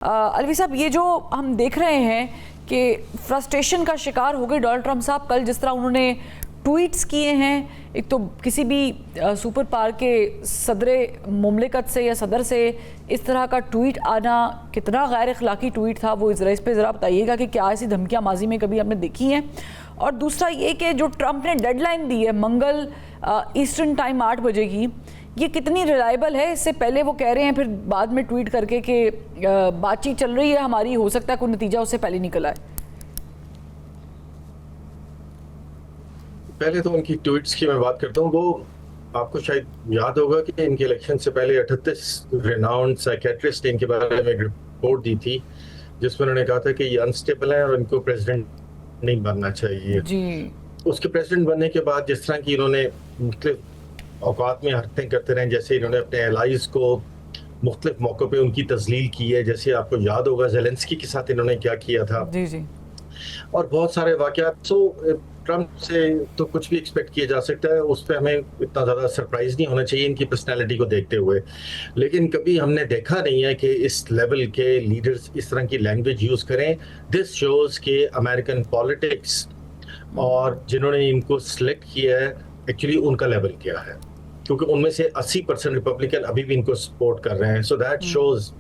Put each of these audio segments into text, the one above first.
अलवी साहब, ये जो हम देख रहे हैं कि फ्रस्ट्रेशन का शिकार हो गए डोनाल्ड ट्रंप साहब, कल जिस तरह उन्होंने ट्वीट्स किए हैं, एक तो किसी भी सुपर पावर के सदर मुमलिकत से या सदर से इस तरह का ट्वीट आना कितना गैर अखलाकी ट्वीट था, वो इस पे ज़रा बताइएगा कि क्या ऐसी धमकियां माजी में कभी हमने देखी हैं। और दूसरा ये कि जो ट्रंप ने डेडलाइन दी है मंगल ईस्टर्न टाइम 8 बजे की, ये कितनी रिलायबल है? इससे पहले वो कह रहे हैं, फिर बाद में ट्वीट करके कि बातचीत चल रही है हमारी, हो सकता है कोई नतीजा उससे पहले निकल आए। पहले तो उनकी ट्वीट्स की मैं बात करता हूँ। वो आपको शायद याद होगा कि इनके इलेक्शन से पहले 38 रेनाउंड साइकेट्रिस्ट ने इनके बारे में एक रिपोर्ट दी थी, जिसमें उन्होंने कहा था कि ये अनस्टेबल है और इनको प्रेसिडेंट नहीं बनना चाहिए जी। उसके प्रेसिडेंट बनने के बाद जिस तरह की इन्होंने मुख्तलिफ औकात में हरकतें करते रहे, जैसे इन्होंने अपने एलाइज को मुख्तलिफ मौक़ों पे उनकी तजलील की है, जैसे आपको याद होगा ज़ेलेंस्की के साथ इन्होंने क्या किया था जी जी, और बहुत सारे वाक़यात। सो ट्रंप से तो कुछ भी एक्सपेक्ट किया जा सकता है, उस पर हमें इतना ज़्यादा सरप्राइज नहीं होना चाहिए इनकी पर्सनैलिटी को देखते हुए। लेकिन कभी हमने देखा नहीं है कि इस लेवल के लीडर्स इस तरह की लैंग्वेज यूज़ करें। दिस शोज़ के अमेरिकन पॉलिटिक्स और जिन्होंने इनको सिलेक्ट किया है एक्चुअली उनका लेवल क्या है, क्योंकि उनमें से 80% रिपब्लिकन अभी भी इनको सपोर्ट कर रहे हैं। सो दैट शोज़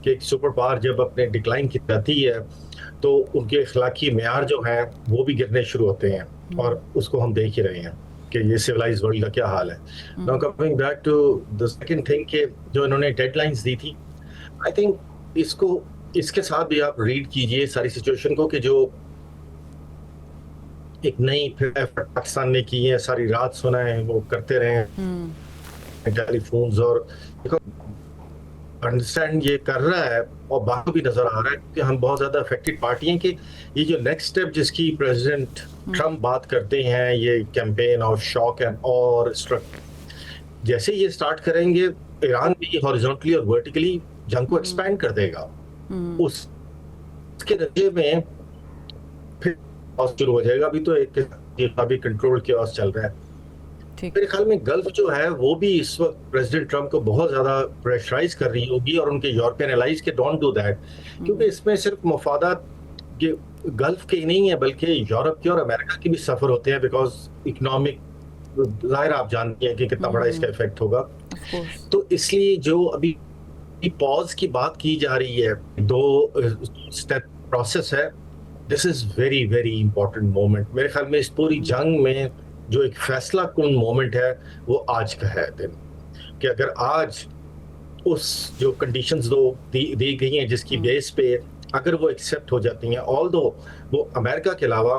कि एक सुपर पावर जब अपने डिक्लाइन की जाती है तो उनके अखलाकी मेयार जो हैं वो भी गिरने शुरू होते हैं, और उसको हम देख ही रहे हैं कि ये सिविलाइज्ड वर्ल्ड का क्या हाल है। Now coming back to the second thing कि जो इन्होंने डेडलाइंस दी थी, आई थिंक इसके साथ भी आप रीड कीजिए सारी सिचुएशन को कि जो एक नई पाकिस्तान ने की है, सारी रात सुना है, वो करते रहे टेलीफोन्स, और अंडरस्टैंड ये कर रहा है और बाकी भी नजर आ रहा है कि हम बहुत ज्यादा अफेक्टेड पार्टी हैं कि ये जो नेक्स्ट स्टेप जिसकी प्रेसिडेंट ट्रंप बात करते हैं, ये कैंपेन और शॉक एंड और जैसे ये स्टार्ट करेंगे, ईरान भी हॉरिजॉन्टली और वर्टिकली जंग को एक्सपैंड कर देगा। उसके नतीजे में फिर शुरू हो जाएगा। अभी तो एक अभी कंट्रोल केओस चल रहा है। मेरे ख्याल में गल्फ जो है वो भी इस वक्त प्रेसिडेंट ट्रंप को बहुत ज्यादा प्रेशराइज कर रही होगी, और उनके यूरोपियन एलाइज के डोंट डू दैट, क्योंकि इसमें सिर्फ मफादात गल्फ के ही नहीं है बल्कि यूरोप के और अमेरिका के भी सफर होते हैं, बिकॉज इकोनॉमिक जाहिर आप जानती हैं कि कितना बड़ा इसका इफेक्ट होगा। तो इसलिए जो अभी पॉज की बात की जा रही है, 2 स्टेप प्रोसेस है, this is very very important moment. मेरे ख्याल में इस पूरी जंग में जो एक फैसला कुन मोमेंट है वो आज का है दिन, कि अगर आज उस जो कंडीशंस दी गई हैं जिसकी बेस पे अगर वो एक्सेप्ट हो जाती हैं, ऑल्दो वो अमेरिका के अलावा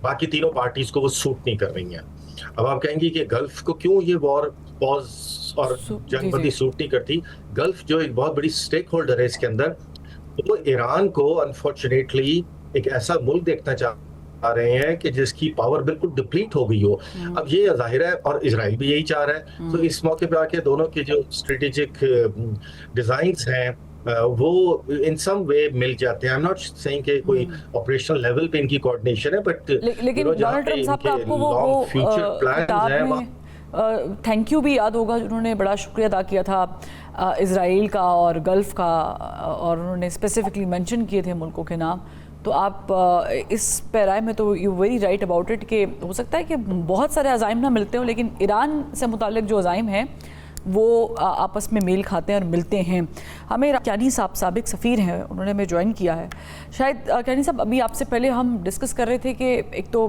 बाकी तीनों पार्टीज को वो सूट नहीं कर रही हैं। अब आप कहेंगे कि गल्फ को क्यों ये वॉर पॉज और जंगबंदी सूट नहीं करती। गल्फ जो एक बहुत बड़ी स्टेक होल्डर है इसके अंदर, वो ईरान को अनफॉर्चुनेटली एक ऐसा मुल्क देखना चाह रहे हैं कि जिसकी पावर बिल्कुल डिप्लीट हो गई हो। अब ये जाहिर है, और इजराइल भी यही चाह रहा है। तो इस मौके पे आके दोनों के जो स्ट्रेटेजिक डिजाइन्स हैं वो इन सम वे मिल जाते हैं। आई एम नॉट सेइंग कि कोई ऑपरेशनल लेवल पे इनकी कोऑर्डिनेशन है, बट लेकिन डोनाल्ड ट्रंप साहब का आपको वो फ्यूचर प्लान्स हैं, थैंक यू भी याद होगा, उन्होंने बड़ा शुक्रिया अदा किया था इजराइल का और गल्फ का, और उन्होंने स्पेसिफिकली मेंशन किए थे मुल्कों के नाम। तो आप इस पैराए में तो you very right about it कि हो सकता है कि बहुत सारे अज़ाइम ना मिलते हो, लेकिन ईरान से मुतालिक जो अज़ाइम हैं वो आपस में मेल खाते हैं और मिलते हैं। हमें क्यानी साहब साबिक सफ़ीर हैं, उन्होंने हमें ज्वाइन किया है। शायद क्यानी साहब, अभी आपसे पहले हम डिस्कस कर रहे थे कि एक तो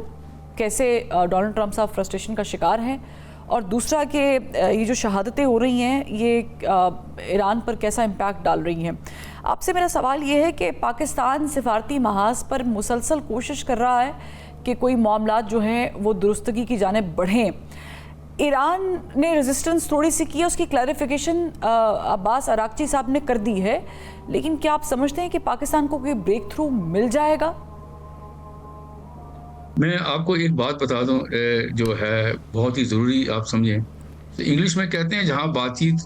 कैसे डोनाल्ड ट्रंप साहब फ्रस्ट्रेशन का शिकार हैं, और दूसरा कि ये जो शहादतें हो रही हैं ये ईरान पर कैसा इम्पैक्ट डाल रही हैं। आपसे मेरा सवाल ये है कि पाकिस्तान सिफारती महाज पर मुसलसल कोशिश कर रहा है कि कोई मामलात जो हैं वो दुरुस्तगी की जानिब बढ़ें। ईरान ने रेजिस्टेंस थोड़ी सी की है, उसकी क्लैरिफिकेशन अब्बास अराक्ची साहब ने कर दी है, लेकिन क्या आप समझते हैं कि पाकिस्तान को कोई ब्रेक थ्रू मिल जाएगा? मैं आपको एक बात बता दूं जो है बहुत ही ज़रूरी आप समझें। तो इंग्लिश में कहते हैं जहां बातचीत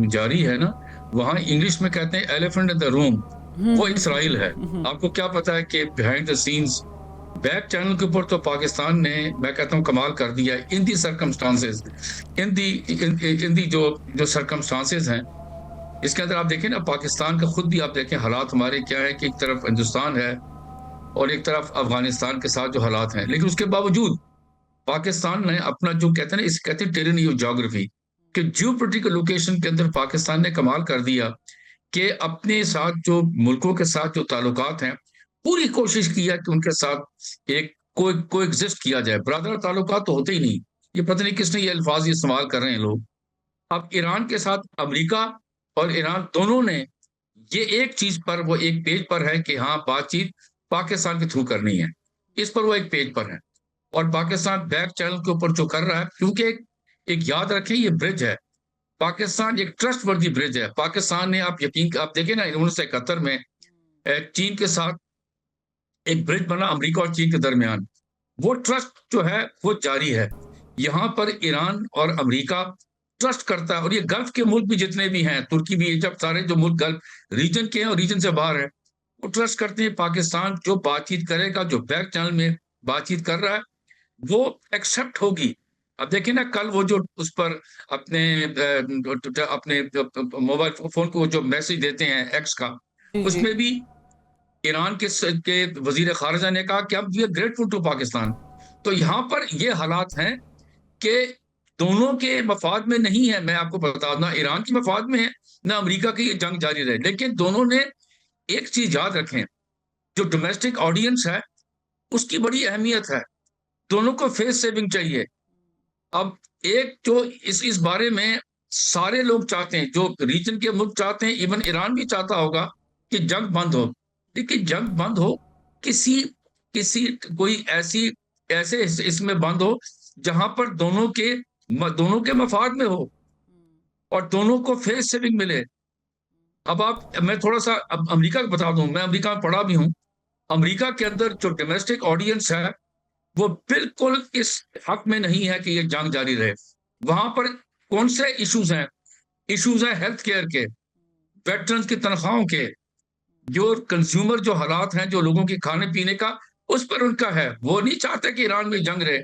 जारी है ना, वहां इंग्लिश में कहते हैं एलिफेंट इन द रूम, वो इसराइल है। आपको क्या पता है कि behind the scenes back channel के ऊपर तो पाकिस्तान ने, मैं कहता हूँ, कमाल कर दिया है। इन दी सर्कमस्टांसेस, इन दी जो सर्कमस्टांसेस हैं इसके अंदर आप देखें ना, पाकिस्तान का खुद भी आप देखें हालात हमारे क्या है कि एक तरफ हिंदुस्तान है और एक तरफ अफगानिस्तान के साथ जो हालात हैं, लेकिन उसके बावजूद पाकिस्तान ने अपना जो कहते हैं ना, इस कहते हैं टेरेन जियोग्राफी कि जियोपॉलिटिकल लोकेशन के अंदर पाकिस्तान ने कमाल कर दिया कि अपने साथ जो मुल्कों के साथ जो ताल्लुकात हैं, पूरी कोशिश किया कि उनके साथ एक को एग्जिस्ट किया जाए। ब्रदर ताल्लुकात तो होते ही नहीं, ये पता नहीं किसने ये अल्फाज ये इस्तेमाल कर रहे हैं लोग। अब ईरान के साथ अमेरिका और ईरान दोनों ने ये एक चीज पर, वो एक पेज पर है कि हाँ बातचीत पाकिस्तान के थ्रू करनी है, इस पर वो एक पेज पर है। और पाकिस्तान बैक चैनल के ऊपर जो कर रहा है, क्योंकि एक याद रखें ये ब्रिज है, पाकिस्तान एक ट्रस्ट वर्दी ब्रिज है। पाकिस्तान ने आप देखें ना 1971 में चीन के साथ एक ब्रिज बना अमेरिका और चीन के दरमियान, वो ट्रस्ट जो है वो जारी है। यहाँ पर ईरान और अमेरिका ट्रस्ट करता है, और ये गल्फ के मुल्क भी जितने भी हैं, तुर्की भी, जब सारे जो मुल्क गल्फ रीजन के हैं और रीजन से बाहर है, वो ट्रस्ट करते हैं पाकिस्तान जो बातचीत करेगा, जो बैक चैनल में बातचीत कर रहा है वो एक्सेप्ट होगी। अब देखिए ना, कल वो जो उस पर अपने मोबाइल फोन को जो मैसेज देते हैं एक्स का, उसमें भी ईरान के वजीर खारजा ने कहा कि अब we are grateful to Pakistan. तो यहाँ पर ये हालात हैं कि दोनों के मफाद में नहीं है, मैं आपको बता दूं, ना ईरान की मफाद में है ना अमेरिका की जंग जारी रहे, लेकिन दोनों ने एक चीज याद रखें, जो डोमेस्टिक ऑडियंस है उसकी बड़ी अहमियत है, दोनों को फेस सेविंग चाहिए। अब एक जो इस बारे में सारे लोग चाहते हैं, जो रीजन के मुल्क चाहते हैं, इवन ईरान भी चाहता होगा कि जंग बंद हो, लेकिन जंग बंद हो किसी कोई ऐसे इसमें बंद हो जहां पर दोनों के मफाद में हो और दोनों को फेस सेविंग मिले। अब मैं थोड़ा सा अब अमेरिका को बता दूं, मैं अमेरिका में पढ़ा भी हूं। अमेरिका के अंदर जो डोमेस्टिक ऑडियंस है वो बिल्कुल इस हक में नहीं है कि ये जंग जारी रहे। वहां पर कौन से इश्यूज हैं? इश्यूज हैं हेल्थ केयर के, वेटरन्स की तनख्वाहों के, जो कंज्यूमर जो हालात हैं, जो लोगों के खाने पीने का, उस पर उनका है। वो नहीं चाहते कि ईरान में जंग रहे।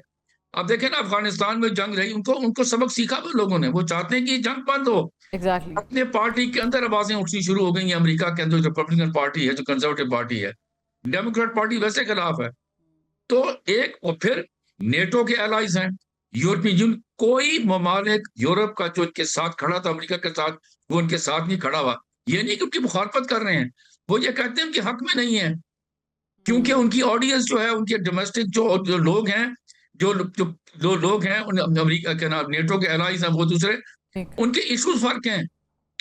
अब देखें ना, अफगानिस्तान में जंग रही, उनको सबक सीखा वो लोगों ने, वो चाहते हैं कि जंग बंद हो। Exactly. अपने पार्टी के अंदर आवाजें उठनी शुरू हो गई हैं। अमेरिका के अंदर रिपब्लिकन पार्टी है, जो कंजर्वेटिव पार्टी है, डेमोक्रेट पार्टी वैसे खिलाफ है। तो और फिर नेटो के एलाइज हैं, यूरोपियन यूनियन, कोई ममालिक यूरोप का जो इनके साथ खड़ा था अमेरिका के साथ, वो उनके साथ नहीं खड़ा हुआ। ये नहीं कि उनकी मुखालफत कर रहे हैं, वो ये कहते हैं उनके हक में नहीं है, क्योंकि उनकी ऑडियंस जो है, उनके डोमेस्टिक जो लोग हैं, जो लोग हैं अमेरिका के नाम नेटो के एलाइज हैं, वो दूसरे, उनके इश्यूज फर्क हैं,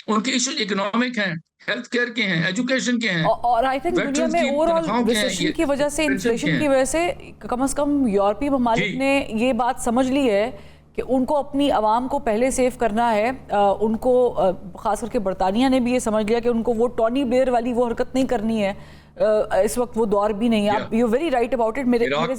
उनके इश्यूज इकोनॉमिक हैं, हेल्थ केयर के हैं, एजुकेशन के हैं। और आई थिंक दुनिया में ओवरऑल रिसेशन की वजह से, इन्फ्लेशन की वजह से कम से कम यूरोपीय ममालिक ने ये बात समझ ली है कि उनको अपनी आवाम को पहले सेव करना है। उनको खास करके बरतानिया ने भी ये समझ लिया कि उनको वो टॉनी ब्लेयर वाली वो हरकत नहीं करनी है। इस वक्त वो दौर भी नहीं है। आप you very right about it. मेरे